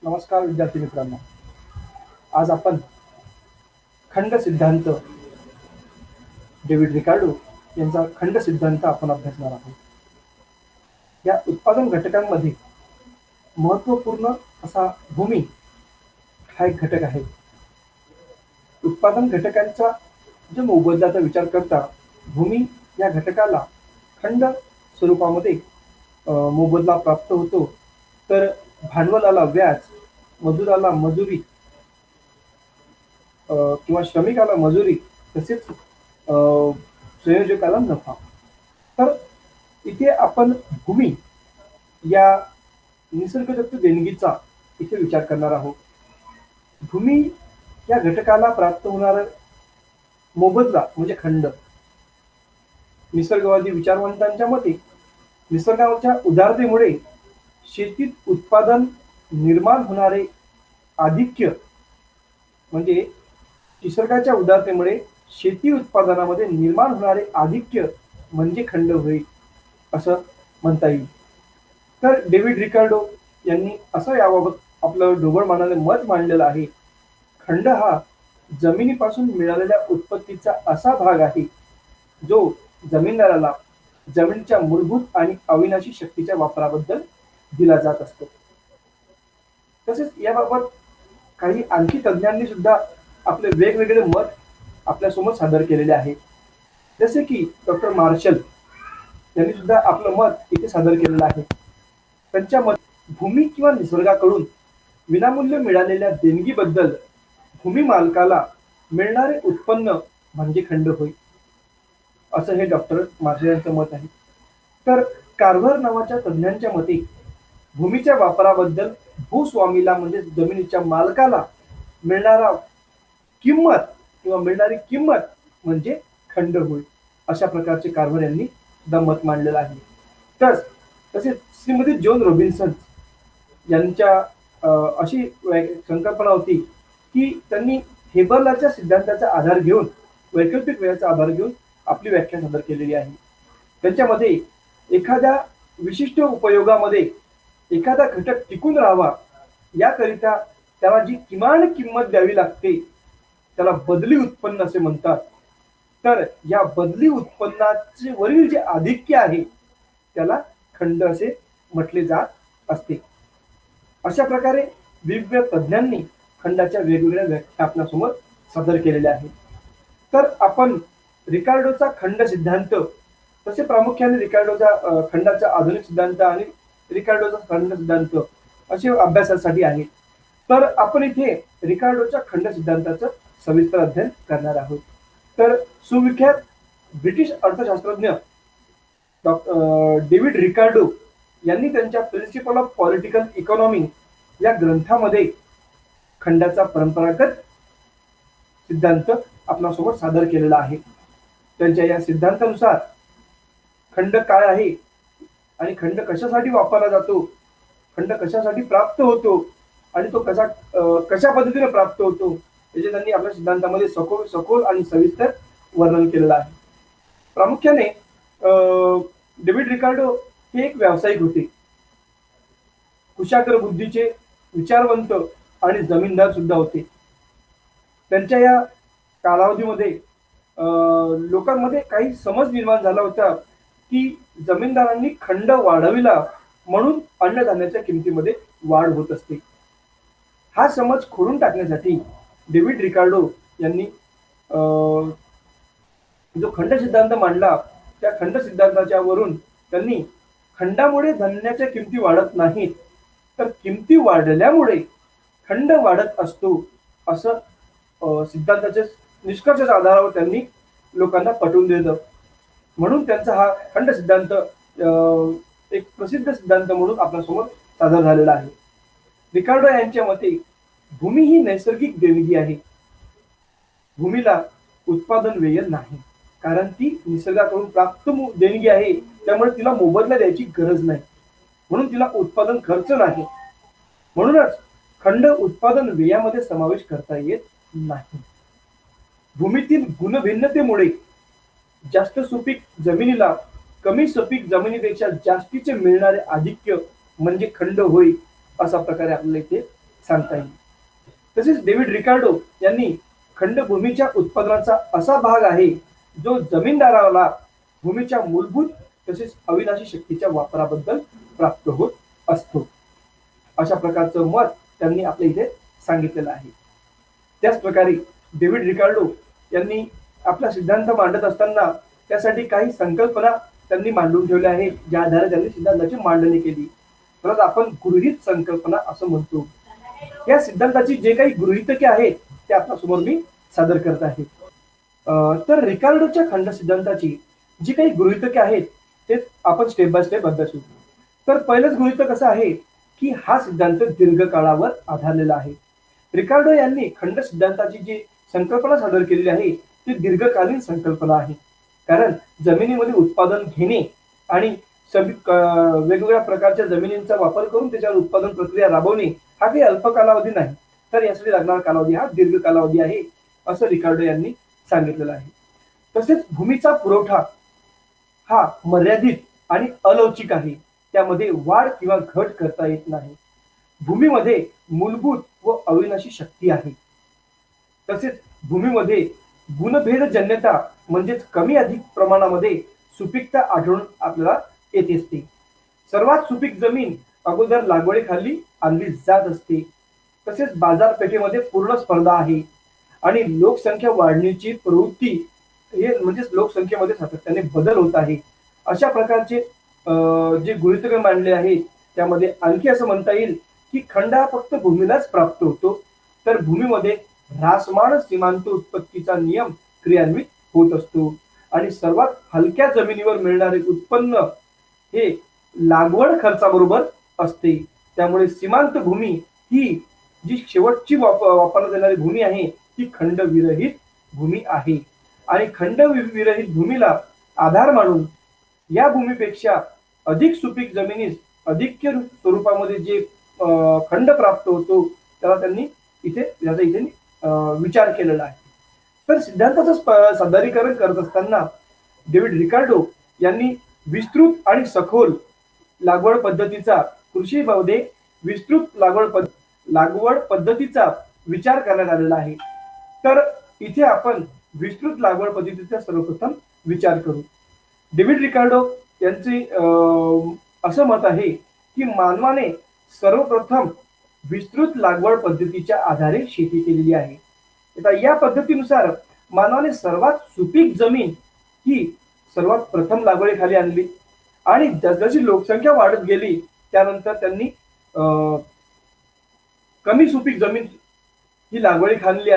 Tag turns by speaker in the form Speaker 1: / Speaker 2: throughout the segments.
Speaker 1: नमस्कार विद्यार्थी मित्रांनो. आज आपण खंड सिद्धांत, डेव्हिड रिकार्डो यांचा खंड सिद्धांत आपण अभ्यासणार आहोत. या उत्पादन घटकांमध्ये महत्त्वपूर्ण असा भूमी हा एक घटक आहे. उत्पादन घटकांचा जो मोबदल्याचा विचार करता भूमी या घटकाला खंड स्वरूपामध्ये मोबदला प्राप्त होतो. तर भांडवलाला व्याज, मजुराला मजुरी किंवा श्रमिकाला मजुरी, तसेच संयोजकाला नफा. तर इथे आपण भूमी या निसर्गदत्त देणगीचा इथे विचार करणार आहोत. भूमी या घटकाला प्राप्त होणारा मोबदला म्हणजे खंड. निसर्गवादी विचारवंतांच्या मते निसर्गाच्या उदारतेमुळे शेतीत उत्पादन निर्माण होणारे आधिक्य म्हणजे निसर्गाच्या उदारतेमुळे शेती उत्पादनामध्ये निर्माण होणारे आधिक्य म्हणजे खंड होईल असं म्हणता येईल. तर डेव्हिड रिकार्डो यांनी असं याबाबत आपलं ढोबळ मानाने मत मांडलेलं आहे. खंड हा जमिनीपासून मिळालेल्या उत्पत्तीचा असा भाग आहे जो जमीनदाराला जमिनीच्या मूलभूत आणि अविनाशी शक्तीच्या वापराबद्दल दिला जात असतो. तसेच याबाबत काही आणखी तज्ञांनी सुद्धा आपले वेगवेगळे मत आपल्यासमोर सादर केलेले आहे. जसे की डॉक्टर मार्शल यांनी सुद्धा आपलं मत इथे सादर केलेलं आहे. त्यांच्या मत भूमी किंवा निसर्गाकडून विनामूल्य मिळालेल्या देणगीबद्दल भूमी मालकाला मिळणारे उत्पन्न म्हणजे खंड होय, असं हे डॉक्टर मार्शल यांचं मत आहे. तर कार्व्हर नावाच्या तज्ञांच्या मते भूमीच्या वापराबद्दल भूस्वामीला म्हणजे जमिनीच्या मालकाला मिळणारा किंमत किंवा मिळणारी किंमत म्हणजे खंड होय, अशा प्रकारचे कार्व्हर यांनी सुद्धा मत मांडलेलं आहे. तसेच श्रीमती जॉन रॉबिन्सन यांच्या अशी संकल्पना होती की त्यांनी हेबरलाच्या सिद्धांताचा आधार घेऊन, वैकल्पिक वेळाचा आधार घेऊन आपली व्याख्या सादर केलेली आहे. त्यांच्यामध्ये एखाद्या विशिष्ट उपयोगामध्ये एखादा घटक टिकून राहावा याकरिता त्याला जी किमान किंमत द्यावी लागते त्याला बदली उत्पन्न असे म्हणतात. तर या बदली उत्पन्नाचे वरील जे आधिक्य आहे त्याला खंड असे म्हटले जात असते. अशा प्रकारे विविध तज्ञांनी खंडाच्या वेगवेगळ्या व्याख्या आपल्यासमोर सादर केलेल्या आहेत. तर आपण रिकार्डोचा खंड सिद्धांत, तसे प्रामुख्याने रिकार्डोचा खंडाचा आधुनिक सिद्धांत आणि रिकार्डोचा खंड सिद्धांत असे अभ्यासासाठी आहे. तर आपण इथे रिकार्डोच्या खंड सिद्धांताचं सविस्तर अध्ययन करणार आहोत. तर सुविख्यात ब्रिटिश अर्थशास्त्रज्ञ डेव्हिड रिकार्डो यांनी त्यांच्या प्रिन्सिपल ऑफ पॉलिटिकल इकॉनॉमी या ग्रंथामध्ये खंडाचा परंपरागत सिद्धांत आपल्यासमोर सादर केलेला आहे. त्यांच्या या सिद्धांतानुसार खंड काय आहे आणि खंड कशासाठी वापरला जातो, खंड कशासाठी प्राप्त होतो आणि तो कशा पद्धतीने प्राप्त होतो याचे त्यांनी आपल्या सिद्धांतामध्ये सखोल आणि सविस्तर वर्णन केलेलं आहे. प्रामुख्याने डेव्हिड रिकार्डो हे एक व्यावसायिक होते. कुशाग्र बुद्धीचे, विचारवंत आणि जमीनदार सुद्धा होते. त्यांच्या या कालावधीमध्ये लोकांमध्ये काही समज निर्माण झाला होता की जमीनदारांनी खंड वाढविला म्हणून अन्नधान्याच्या किमतीमध्ये वाढ होत असते. हा समज खोडून टाकण्यासाठी डेव्हिड रिकार्डो यांनी जो खंड सिद्धांत मांडला त्या खंड सिद्धांताच्या वरून त्यांनी खंडामुळे धान्याच्या किमती वाढत नाहीत, तर किमती वाढल्यामुळे खंड वाढत असतो असं सिद्धांताच्या निष्कर्षाच्या आधारावर त्यांनी लोकांना पटवून दिलं. म्हणून त्यांचा हा खंड सिद्धांत एक प्रसिद्ध सिद्धांत म्हणून आपल्यासमोर सादर झालेला आहे. रिकार्डो यांच्या मते भूमी ही नैसर्गिक देणगी आहे. भूमीला उत्पादन व्यय नाही, कारण ती निसर्गाकडून प्राप्त देणगी आहे, त्यामुळे तिला मोबदला द्यायची गरज नाही, म्हणून तिला उत्पादन खर्च नाही. म्हणूनच खंड उत्पादन व्ययामध्ये समावेश करता येत नाही. भूमीतील गुणभिन्नतेमुळे जास्त सुपीक जमिनीला कमी सुपीक जमिनीपेक्षा जास्तीचे मिळणारे आधिक्य म्हणजे खंड होय, अशा प्रकारे आपल्याला इथे सांगता येईल. तसेच डेव्हिड रिकार्डो यांनी खंडभूमीच्या उत्पादनाचा असा भाग आहे जो जमीनदाराला भूमीच्या मूलभूत तसेच अविनाशी शक्तीच्या वापराबद्दल प्राप्त होत असतो, अशा प्रकारचं मत त्यांनी आपल्या इथे सांगितलेलं आहे. त्याच प्रकारे डेव्हिड रिकार्डो यांनी आपला सिद्धांत मांडत असताना त्यासाठी काही संकल्पना त्यांनी मांडून ठेवल्या आहेत, ज्या आधारे त्यांनी सिद्धांताची मांडणी केली. तर आपण गृहीत संकल्पना असं म्हणतो. या सिद्धांताची जे काही गृहीतके आहेत ते आपल्यासमोर मी सादर करत आहे. तर रिकार्डोच्या खंड सिद्धांताची जी काही गृहीतके आहेत ते आपण स्टेप बाय स्टेप अभ्यासू. तर पहिलंच गृहीतक असं आहे की हा सिद्धांत दीर्घकाळावर आधारलेला आहे. रिकार्डो यांनी खंड सिद्धांताची जी संकल्पना सादर केलेली आहे ती दीर्घकालीन संकल्पना आहे. कारण जमिनीमध्ये उत्पादन घेणे आणि वेगवेगळ्या प्रकारच्या जमिनींचा वापर करून त्याच्यावर उत्पादन प्रक्रिया राबवणे हा काही अल्प कालावधी नाही, तर यासाठी लागणारा कालावधी हा दीर्घ कालावधी आहे, असं रिकार्डो यांनी सांगितलेलं आहे. तसेच भूमीचा पुरवठा हा मर्यादित आणि अलौकिक आहे. त्यामध्ये वाढ किंवा घट करता येत नाही. भूमीमध्ये मूलभूत व अविनाशी शक्ती आहे. तसेच भूमीमध्ये गुणभेदजन्यता म्हणजेच कमी अधिक प्रमाणामध्ये सुपीकता आढळून आपल्याला येत असते. सर्वात सुपीक जमीन अगोदर लागवडीखाली आणली जात असते. तसेच बाजारपेठेमध्ये पूर्ण स्पर्धा आहे आणि लोकसंख्या वाढण्याची प्रवृत्ती हे म्हणजेच लोकसंख्येमध्ये सातत्याने बदल होत आहे. अशा प्रकारचे जे गृहीतक मांडले आहेत त्यामध्ये आणखी असं म्हणता येईल की खंड हा फक्त भूमीलाच प्राप्त होतो, तर भूमीमध्ये ऱ्हासमान सीमांत उत्पत्तीचा नियम क्रियान्वित होत असतो आणि सर्वात हलक्या जमिनीवर मिळणारे उत्पन्न हे लागवड खर्चाबरोबर असते. त्यामुळे सीमांत भूमी ही जी शेवटची वापरण्यात येणारी भूमी आहे ती खंडविरहित भूमी आहे आणि खंडविरहित भूमीला आधार मानून या भूमीपेक्षा अधिक सुपीक जमिनीस अधिक्य स्वरूपामध्ये जे खंड प्राप्त होतो त्याला त्यांनी इथे विचार केलेला आहे. तर सिद्धांताचं सादरीकरण करत असताना डेव्हिड रिकार्डो यांनी विस्तृत आणि सखोल लागवड पद्धतीचा कृषीमध्ये विस्तृत लागवड पद्धतीचा विचार करण्यात आलेला आहे. तर इथे आपण विस्तृत लागवड पद्धतीचा सर्वप्रथम विचार करू. डेव्हिड रिकार्डो यांचे असं मत आहे की मानवाने सर्वप्रथम विस्तृत लागवड पद्धतीच्या आधारे शेती केलेली आहे. आता या पद्धतीनुसार मानवाने सर्वात सुपीक जमीन ही सर्वात प्रथम लागवडीखाली आणली आणि जसजशी लोकसंख्या वाढत गेली त्यानंतर त्यांनी कमी सुपीक जमीन ही लागवडीखाली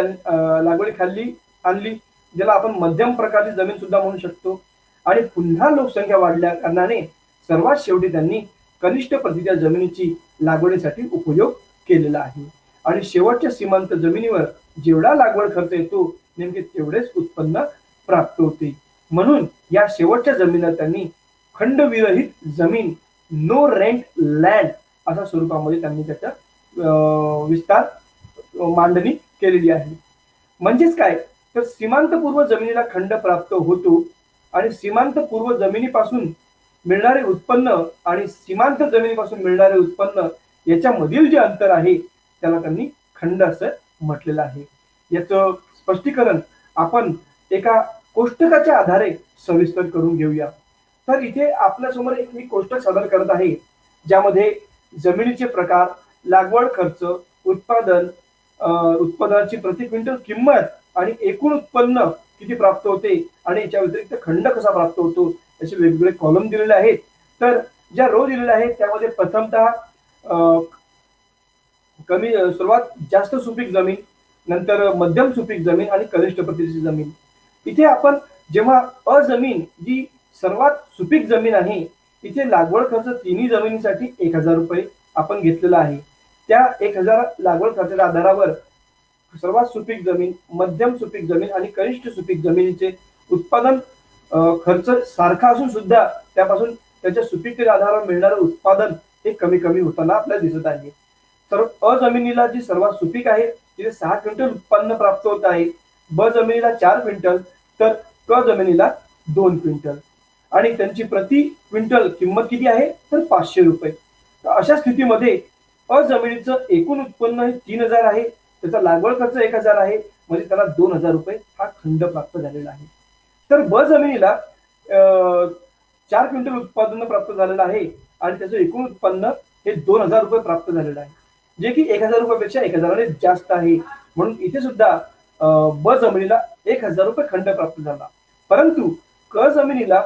Speaker 1: आणली, ज्याला आपण मध्यम प्रकारची जमीन सुद्धा म्हणू शकतो. आणि पुन्हा लोकसंख्या वाढल्या कारणाने सर्वात शेवटी त्यांनी कनिष्ठ प्रतीच्या जमिनीची लागवडीसाठी उपयोग केलेला आहे आणि शेवटच्या सीमांत जमिनीवर जेवढा लागवड खर्च येतो नेमके तेवढेच उत्पन्न प्राप्त होते. म्हणून या शेवटच्या जमिनीला त्यांनी खंडविरहित जमीन नो रेंट लँड अशा स्वरूपामध्ये त्यांनी त्याच्या विस्तार मांडणी केलेली आहे. म्हणजेच काय तर सीमांतपूर्व जमिनीला खंड प्राप्त होतो आणि सीमांतपूर्व जमिनीपासून मिळणारे उत्पन्न आणि सीमांत जमिनीपासून मिळणारे उत्पन्न याच्यामधील जे अंतर आहे त्याला त्यांनी खंड असं म्हटलेलं आहे. याचं स्पष्टीकरण आपण एका कोष्टकाच्या आधारे सविस्तर करून घेऊया. तर इथे आपल्यासमोर एक मी कोष्टक सादर करत आहे ज्यामध्ये जमिनीचे प्रकार, लागवड खर्च, उत्पादनाची प्रति क्विंटल किंमत आणि एकूण उत्पन्न किती प्राप्त होते आणि याच्या व्यतिरिक्त खंड कसा प्राप्त होतो याचे वेगवेगळे कॉलम दिलेले आहेत. तर ज्या रो दिलेल्या आहेत त्यामध्ये प्रथमतः सर्वात जास्त सुपीक जमीन, नंतर मध्यम सुपीक जमीन आणि कनिष्ठ प्रतीची जमीन. इथे आपण जेव्हा अजमीन जी सर्वात सुपीक जमीन आहे इथे लागवड खर्च तिन्ही जमिनीसाठी 1000 रुपये आपण घेतलेला आहे. त्या 1000 लागवड खर्चाच्या आधारावर सर्वात सुपीक जमीन, मध्यम सुपीक जमीन आणि कनिष्ठ सुपीक जमिनीचे उत्पादन खर्च सारखा असून सुद्धा त्यापासून त्याच्या सुपीकतेच्या आधारावर मिळणारं उत्पादन हे कमी कमी होताना आपल्याला दिसत आहे. तर अजमिनीला जी सर्वात सुपीक आहे तिथे 6 क्विंटल उत्पन्न प्राप्त होत आहे, ब जमिनीला 4 क्विंटल तर क जमिनीला 2 क्विंटल आणि त्यांची प्रति क्विंटल किंमत किती आहे तर 500 रुपये. अशा स्थितीमध्ये जमिनीचं एकूण उत्पन्न हे 3000 आहे, त्याचा लागवड खर्च 1000 आहे, म्हणजे त्याला 2000 रुपये हा खंड प्राप्त झालेला आहे. तर ब जमिनीला 4 क्विंटल उत्पादन प्राप्त झालेलं आहे आणि त्याचं एकूण उत्पन्न हे 2000 रुपये प्राप्त झालेलं आहे, जे की 1000 रुपयापेक्षा 1000 जास्त आहे. म्हणून इथे सुद्धा ब जमिनीला 1000 रुपये खंड प्राप्त झाला. परंतु क जमिनीला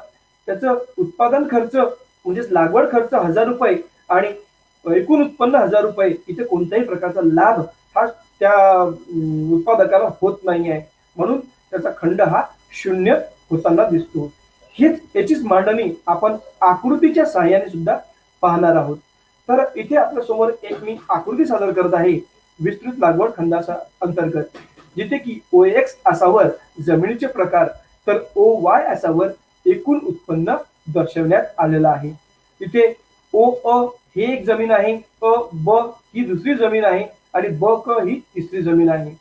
Speaker 1: त्याचं उत्पादन खर्च म्हणजेच लागवड खर्च 1000 रुपये आणि एकूण उत्पन्न 1000 रुपये, इथे कोणत्याही प्रकारचा लाभ हा त्या उत्पादकाला होत नाही आहे, म्हणून त्याचा खंड हा शून्य होताना दिसतो. हीच याचीच मांडणी आपण आकृतीच्या सहाय्याने सुद्धा पाहणार आहोत. तर इथे आपल्या समोर एक मी आकृती सादर करत आहे विस्तृत लागवड खंडाचा अंतर्गत, जिथे की OX असावर जमिनीचे प्रकार तर OY असावर एकूण उत्पन्न दर्शवण्यात आलेलं आहे. इथे OA ही एक जमीन आहे, ब ही दुसरी जमीन आहे आणि क ही तिसरी जमीन आहे.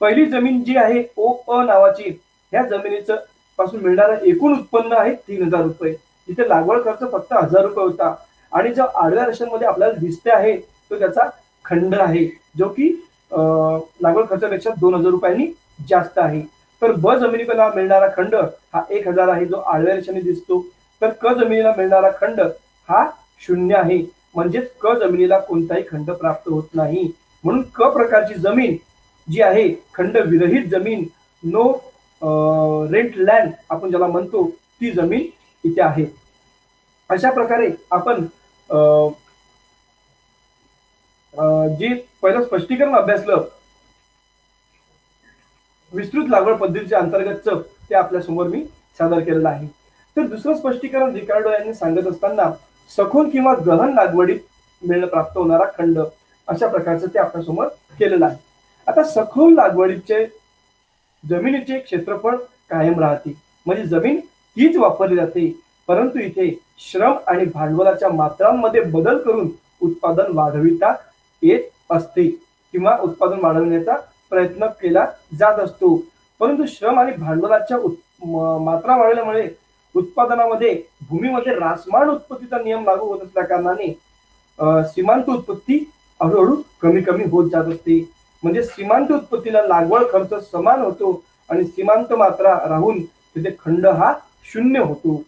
Speaker 1: पहिली जमीन जी आहे OA नावाची, ह्या जमिनीचं पासून मिळणारं एकूण उत्पन्न आहे 3000 रुपये. इथे लागवड खर्च फक्त 1000 रुपये होता आणि जो आडव्या रेषांमध्ये आपल्याला दिसते आहे तो त्याचा खंड आहे, जो की लागवड खर्चापेक्षा 2000 रुपयांनी जास्त आहे. तर ब जमिनीला मिळणारा खंड हा 1000 आहे, जो आडव्या रेषेने दिसतो. तर क जमिनीला मिळणारा खंड हा 0 आहे, म्हणजेच क जमिनीला कोणताही खंड प्राप्त होत नाही. म्हणून क प्रकारची जमीन जी आहे, खंड विरहित जमीन, नो रेंट लँड आपण ज्याला म्हणतो, ती जमीन इथे आहे. अशा प्रकारे आपण जे पहिलं स्पष्टीकरण अभ्यासलं विस्तृत लागवड पद्धतीच्या अंतर्गतच, ते आपल्या समोर मी सादर केलेलं आहे. तर दुसरं स्पष्टीकरण रिकार्डो यांनी सांगत असताना सखोल किंवा गहन लागवडीत प्राप्त होणारा खंड, अशा प्रकारचं ते आपल्या समोर केलेलं आहे. आता सखोल लागवडीचे जमिनीचे क्षेत्रफळ कायम राहते, म्हणजे जमीन तीच वापरली जाते, परंतु इथे श्रम आणि भांडवलाच्या मात्रांमध्ये बदल करून उत्पादन वाढविता येत असते किंवा उत्पादन वाढवण्याचा प्रयत्न केला जात असतो. परंतु श्रम आणि भांडवलाच्या मात्रा वाढवल्यामुळे उत्पादनामध्ये भूमीमध्ये रासमान उत्पत्तीचा नियम लागू होत असल्या कारणाने सीमांत उत्पत्ती हळूहळू कमी कमी होत जात असते. म्हणजे सीमांत उत्पत्तीला लागवड खर्च समान होतो आणि सीमांत मात्रा राहून तिथे खंड हा 0 होतो.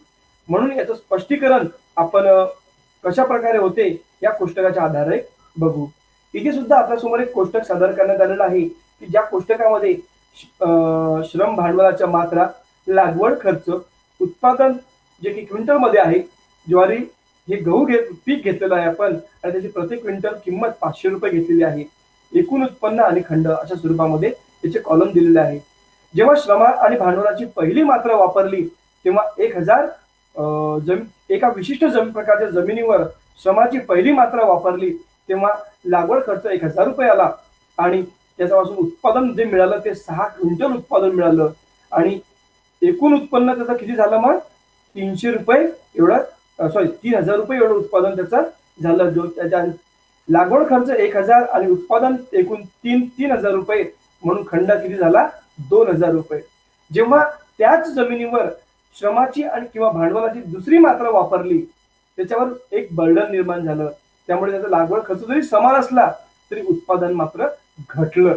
Speaker 1: म्हणून याचं स्पष्टीकरण आपण कशा प्रकारे होते या कोष्टकाच्या आधारे बघू. इथे सुद्धा आपल्यासमोर एक कोष्टक सादर करण्यात आलेलं आहे की ज्या कोष्टकामध्ये श्रम भांडवलाच्या मात्रा, लागवड खर्च, उत्पादन जे की क्विंटल मध्ये आहे, ज्वारी हे गहू पीक घेतलेलं आहे आपण आणि त्याची प्रति क्विंटल किंमत 500 रुपये घेतलेली आहे, एकूण उत्पन्न आणि खंड अशा स्वरूपामध्ये त्याचे कॉलम दिलेले आहे. जेव्हा श्रम आणि भांडवलाची पहिली मात्रा वापरली तेव्हा 1000 एका विशिष्ट प्रकारच्या जमिनीवर श्रमाची पहिली मात्रा वापरली तेव्हा लागवड खर्च 1000 रुपये आला आणि त्याच्यापासून उत्पादन जे मिळालं ते 6 क्विंटल उत्पादन मिळालं आणि एकूण उत्पन्न त्याचं किती झालं, मग 300 रुपये एवढं, 3000 रुपये एवढं उत्पादन त्याचं झालं. जो त्याच्या लागवड खर्च 1000 आणि उत्पादन एकूण 3000 रुपये, म्हणून खंड किती झाला, 2000 रुपये. जेव्हा त्याच जमिनीवर श्रमाची आणि किंवा भांडवलाची दुसरी मात्रा वापरली त्याच्यावर एक बर्डन निर्माण झालं, त्यामुळे त्याचा लागवड खर्च जरी समान असला तरी उत्पादन मात्र घटलं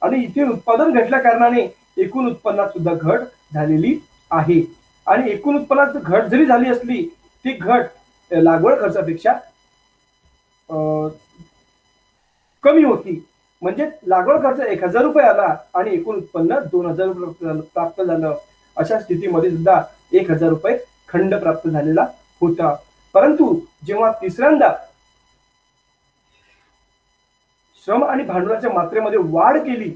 Speaker 1: आणि इथे उत्पादन घटल्या कारणाने एकूण उत्पन्नात सुद्धा घट झालेली आहे. आणि एकूण उत्पन्नात घट जरी झाली असली ती घट लागवड खर्चापेक्षा कमी होती, म्हणजे लागवड खर्च 1000 रुपये आला आणि एकूण उत्पन्न 2000 रुपये प्राप्त झालं. अशा स्थितीमध्ये सुद्धा 1000 रुपये खंड प्राप्त झालेला होता. परंतु जेव्हा तिसऱ्यांदा श्रम आणि भांडवलाच्या मात्रेमध्ये वाढ केली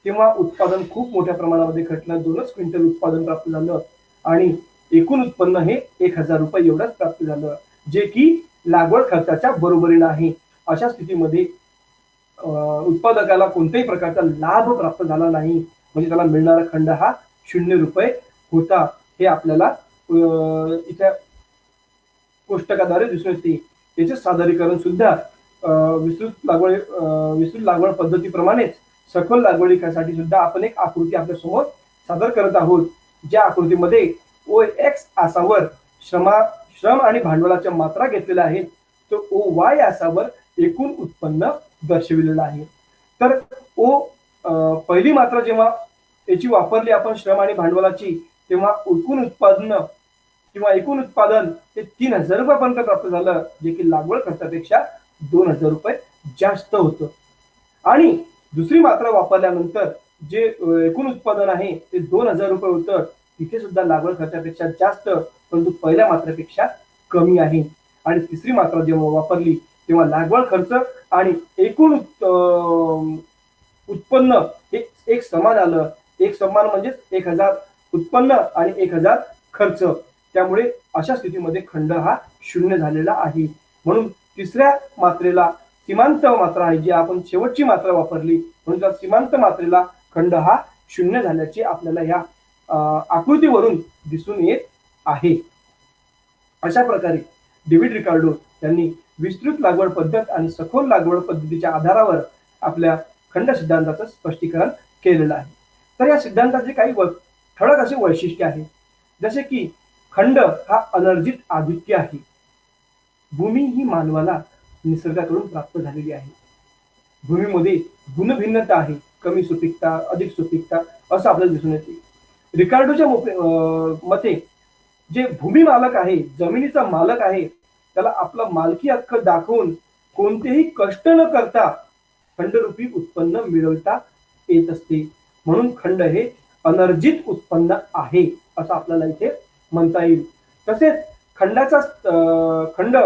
Speaker 1: तेव्हा उत्पादन खूप मोठ्या प्रमाणामध्ये घटलं, 2च क्विंटल उत्पादन प्राप्त झालं आणि एकूण उत्पन्न हे 1000 रुपये एवढंच प्राप्त झालं, जे की लागवड खर्चाच्या बरोबरीने आहे. अशा स्थितीमध्ये उत्पादकाला कोणत्याही प्रकारचा लाभ प्राप्त झाला नाही, म्हणजे त्याला मिळणारा खंड हा 0 रुपये होता. हे आपल्याला इथे कोष्टकाद्वारे दिसून येते. याचे सादरीकरण सुद्धा विस्तृत लागवड पद्धतीप्रमाणेच सखोल लागवडीसाठी सुद्धा आपण एक आकृती आपल्या समोर सादर करत आहोत, ज्या आकृतीमध्ये OX आसावर श्रम आणि भांडवलाच्या मात्रा घेतलेल्या आहेत, तो OY आसावर एकूण उत्पन्न दर्शविलेलं आहे. तर ओ पहिली मात्रा जेव्हा याची वापरली आपण श्रम आणि भांडवलाची, तेव्हा एकूण उत्पन्न किंवा एकूण उत्पादन हे 3,000 रुपयापर्यंत प्राप्त झालं, जे की लागवड खर्चापेक्षा 2,000 रुपये जास्त होतं. आणि दुसरी मात्रा वापरल्यानंतर जे एकूण उत्पादन आहे ते 2,000 रुपये होतं. तिथे सुद्धा लागवड खर्चापेक्षा जास्त, परंतु पहिल्या मात्रेपेक्षा कमी आहे. आणि तिसरी मात्रा जेव्हा वापरली तेव्हा लागवड खर्च आणि एकूण उत्पन्न हे एक समान आलं. एक समान म्हणजेच 1,000 उत्पन्न आणि 1,000 खर्च. त्यामुळे अशा स्थितीमध्ये खंड हा शून्य झालेला आहे. म्हणून तिसऱ्या मात्रेला सीमांत मात्रा आहे, जी आपण शेवटची मात्रा वापरली, म्हणून त्या सीमांत मात्रेला खंड हा शून्य झाल्याचे आपल्याला या आकृतीवरून दिसून येत आहे. अशा प्रकारे डेव्हिड रिकार्डो यांनी विस्तृत लागवड पद्धत आणि सखोल लागवड पद्धतीच्या आधारावर आपल्या खंड सिद्धांताचं स्पष्टीकरण केलेलं आहे. तर या सिद्धांताचे काही ठळक असे वैशिष्ट्य आहे, जसे की खंड हा अनर्जित आधिक्य आहे. भूमी ही मानवाला निसर्गाकडून प्राप्त झालेली आहे. भूमीमध्ये गुणभिन्नता आहे, कमी सुपीकता, अधिक सुपीकता असं आपल्याला दिसून येते. रिकार्डोच्या मते जे भूमी मालक आहे, जमिनीचा मालक आहे, त्याला आपला मालकी हक्क दाखवून कोणतेही कष्ट न करता खंडरूपी उत्पन्न मिळवता येत असते. म्हणून खंड हे अनर्जित उत्पन्न आहे असं आपल्याला इथे म्हणता येईल. तसेच खंडाचा खंड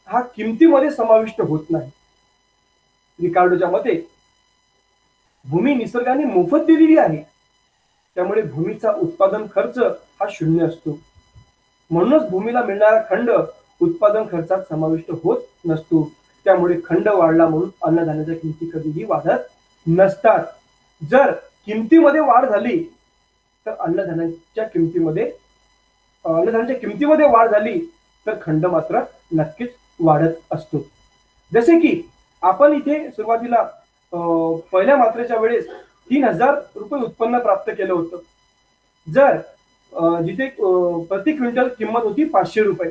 Speaker 1: हा किमतीमध्ये समाविष्ट होत नाही. रिकार्डोच्या मते भूमी निसर्गाने मोफत दिलेली आहे, त्यामुळे भूमीचा उत्पादन खर्च हा शून्य असतो. म्हणूनच भूमीला मिळणारा खंड उत्पादन खर्चात समाविष्ट होत नसतो. त्यामुळे खंड वाढला म्हणून अन्नधान्याच्या किमती कधीही वाढत नसतात. जर किमतीमध्ये वाढ झाली तर अन्नधान्याच्या किमतीमध्ये वाढ झाली तर खंड मात्र नक्कीच वाढत असतो. जसे की आपण इथे सुरुवातीला पहिल्या मात्रेच्या वेळेस 3,000 रुपये उत्पन्न प्राप्त केलं होतं. जर जिथे प्रति क्विंटल किंमत होती 500 रुपये,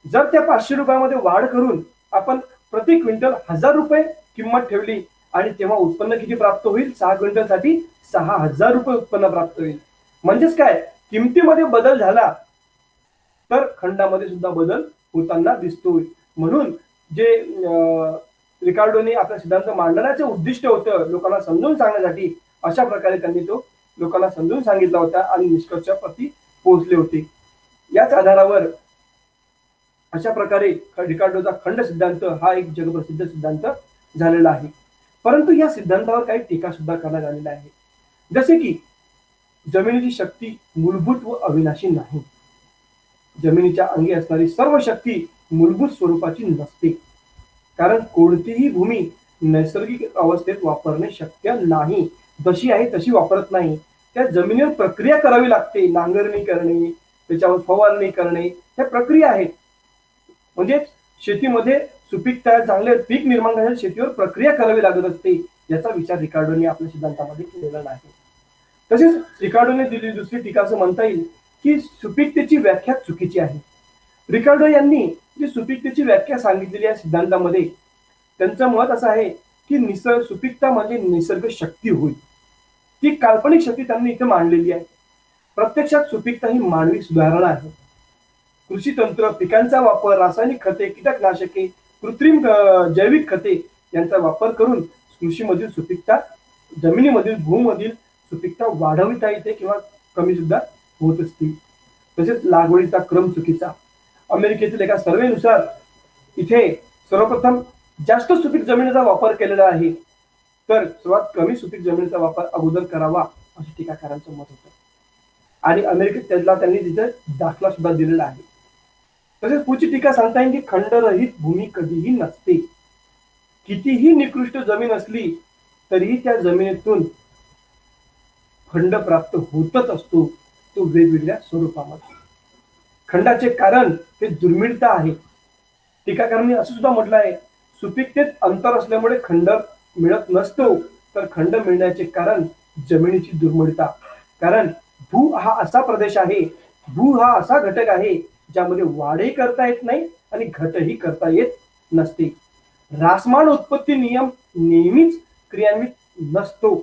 Speaker 1: जर त्या 500 रुपयामध्ये वाढ करून आपण प्रति क्विंटल 1,000 रुपये किंमत ठेवली आणि तेव्हा उत्पन्न किती प्राप्त होईल? 6 क्विंटलसाठी 6,000 रुपये उत्पन्न प्राप्त होईल. म्हणजेच काय, किमतीमध्ये बदल झाला तर खंडामध्ये सुद्धा बदल होताना दिसतोय. म्हणून जे रिकार्डोने आपला सिद्धांत मांडण्याचे उद्दिष्ट होतं लोकांना समजून सांगण्यासाठी, अशा प्रकारे त्यांनी तो लोकांना समजून सांगितला होता आणि निष्कर्षाप्रती पोहोचले होते. याच आधारावर अशा प्रकारे रिकार्डोचा खंड सिद्धांत हा एक जगप्रसिद्ध सिद्धांत झालेला आहे. परंतु या सिद्धांतावर काही टीका सुद्धा करण्यात आलेल्या आहे. जसे की जमिनीची शक्ती मूलभूत व अविनाशी नाही. जमिनीच्या अंगी असणारी सर्व शक्ती मूलभूत स्वरूपाची नसते, कारण कोणतीही भूमी नैसर्गिक अवस्थेत वापरणे शक्य नाही. जशी आहे तशी वापरत नाही. त्या जमिनीवर प्रक्रिया करावी लागते. नांगरणी करणे, त्याच्यावर फवारणी करणे, ह्या प्रक्रिया आहेत. म्हणजे शेतीमध्ये सुपीकता, चांगले पीक निर्माण करण्यासाठी शेतीवर प्रक्रिया करावी लागत असते. याचा विचार रिकार्डोने आपल्या सिद्धांतामध्ये केलेला नाही. तसेच रिकार्डोने दिलेली दुसरी टीका असं म्हणता येईल की सुपीकतेची व्याख्या चुकीची आहे. रिकार्डो यांनी जी सुपीकतेची व्याख्या सांगितलेली आहे सिद्धांतामध्ये, त्यांचं मत असं आहे की सुपीकता म्हणजे निसर्ग शक्ती होईल. ती काल्पनिक शक्ती त्यांनी इथे मांडलेली आहे. प्रत्यक्षात सुपीकता ही मानवी सुधारणा आहे. कृषी तंत्र, पिकांचा वापर, रासायनिक खते, कीटकनाशके, कृत्रिम जैविक खते यांचा वापर करून कृषीमधील सुपीकता, जमिनीमधील भूमधील सुपीकता वाढविता येते किंवा कमी सुद्धा होत असते. तसेच लागवडीचा क्रम चुकीचा. अमेरिकेतील एका सर्वेनुसार इथे सर्वप्रथम जास्त सुपीक जमिनीचा वापर केलेला आहे, तर सर्वात कमी सुपीक जमिनीचा वापर अगोदर करावा अशी टीकाकारांचं मत होतं. आणि अमेरिकेत त्यांनी तिथे दाखला सुद्धा दिलेला आहे. तसेच पुढची टीका सांगता येईल की खंडरहित भूमी कधीही नसते. कितीही निकृष्ट जमीन असली तरीही त्या जमिनीतून खंड प्राप्त होतच असतो, तो वेगवेगळ्या स्वरूपामध्ये. खंडाचे कारण हे दुर्मिळता आहे. टीकाकारांनी असं सुद्धा म्हटलं आहे, सुपीकतेत अंतर असल्यामुळे खंड मिळत नसतो, तर खंड मिळण्याचे कारण जमिनीची दुर्मिळता. कारण भू हा असा प्रदेश आहे, भू हा असा घटक आहे ज्यामध्ये वाढही करता येत नाही आणि घटही करता येत नसते. रासमान उत्पत्ती नियम नेहमीच क्रियान्वित नसतो.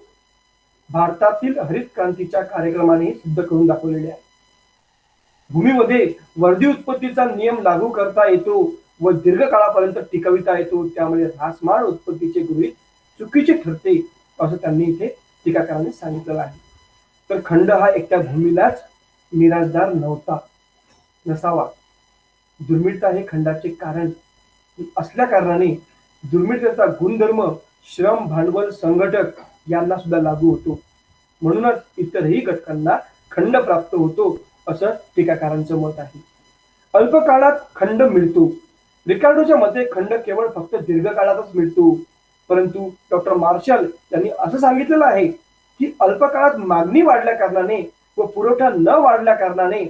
Speaker 1: भारतातील हरित क्रांतीच्या कार्यक्रमाने सिद्ध करून दाखवलेले आहे. भूमीमध्ये वर्धी उत्पत्तीचा नियम लागू करता येतो व दीर्घ काळापर्यंत टिकविता येतो, त्यामुळे रासमान उत्पत्तीचे गृहीत चुकीचे ठरते असं त्यांनी इथे टीकाकारांनी सांगितलेलं आहे. तर खंड हा एकट्या भूमीलाच मिराजदार नसावा. दुर्मिळता हे खंडाचे कारण असल्या कारणाने दुर्मिळतेचा गुणधर्म श्रम, भांडवल, संघटक यांना सुद्धा लागू होतो. म्हणूनच इतरही घटकांना खंड प्राप्त होतो असं टीकाकारांचं मत आहे. अल्प काळात खंड मिळतो. रिकार्डोच्या मते खंड केवळ फक्त दीर्घकाळातच मिळतो, परंतु डॉक्टर मार्शल यांनी असं सांगितलेलं आहे की अल्प काळात मागणी वाढल्या कारणाने व पुरवठा न वाढल्या कारणाने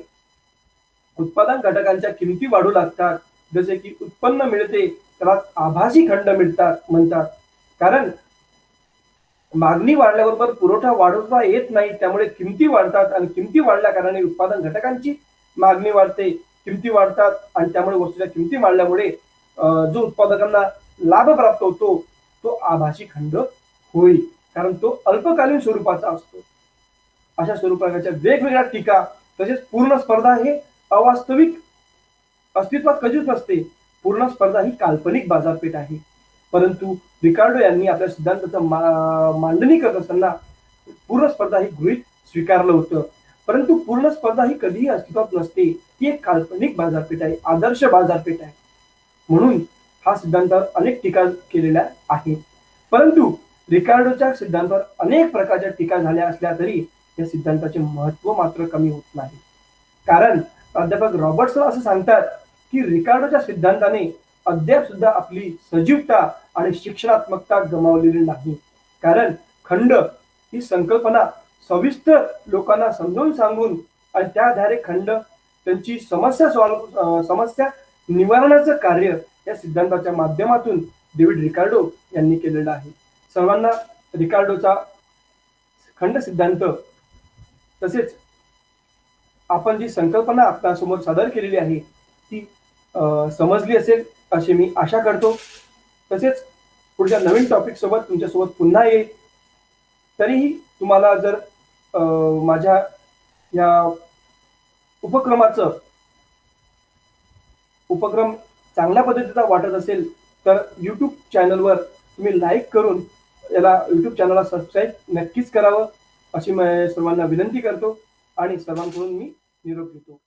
Speaker 1: उत्पादन घटकांच्या किमती वाढू लागतात. जसे की उत्पन्न मिळते त्याला आभासी खंड म्हणतात. कारण मागणी वाढल्याबरोबर पुरवठा वाढवता येत नाही, त्यामुळे किमती वाढतात आणि किमती वाढल्या कारणाने उत्पादन घटकांची मागणी वाढते, किमती वाढतात आणि त्यामुळे वस्तूच्या किमती वाढल्यामुळे जो उत्पादकांना लाभ प्राप्त होतो तो आभासी खंड होईल, कारण तो अल्पकालीन स्वरूपाचा असतो. अशा स्वरूपाच्या वेगवेगळ्या टीका तसेच पूर्ण स्पर्धा हे अवास्तविक अस्तित्वात कधीच नसते. पूर्ण स्पर्धा ही काल्पनिक बाजारपेठ आहे. परंतु रिकार्डो यांनी आपल्या सिद्धांताचं मांडणी करत असताना पूर्ण स्पर्धा ही गृहीत स्वीकारलं होतं. परंतु पूर्ण स्पर्धा ही कधीही अस्तित्वात नसते. ही एक काल्पनिक बाजारपेठ आहे, आदर्श बाजारपेठ आहे. म्हणून हा सिद्धांतावर अनेक टीका केलेल्या आहेत. परंतु रिकार्डोच्या सिद्धांतावर अनेक प्रकारच्या टीका झाल्या असल्या तरी या सिद्धांताचे महत्व मात्र कमी होत नाही. कारण प्राध्यापक रॉबर्टसन असं सांगतात की रिकार्डोच्या सिद्धांताने अद्याप सुद्धा आपली सजीवता आणि शिक्षणात्मकता गमावलेली नाही. कारण खंड ही संकल्पना सविस्तर लोकांना समजावून सांगून आणि त्या आधारे खंड त्यांची समस्या निवारणाचं कार्य या सिद्धांताच्या माध्यमातून डेव्हिड रिकार्डो यांनी केलेलं आहे. सर्वांना रिकार्डोचा खंड सिद्धांत तसेच आपण जी संकल्पना आपल्यासमोर सादर केलेली आहे ती समजली असेल अशी मी आशा करतो. तसेच पुढच्या नवीन टॉपिक सोबत तुमच्यासोबत पुन्हा येईल. तरीही तुम्हाला जर माझ्या या उपक्रम चांगल्या पद्धतीचा वाटत असेल तर यूट्यूब चॅनलवर तुम्ही लाईक करून याला यूट्यूब चॅनलला सबस्क्राईब नक्कीच करावं अशी मी सर्वांना विनंती करतो आणि सर्वांकडून मी निरोप घेतो.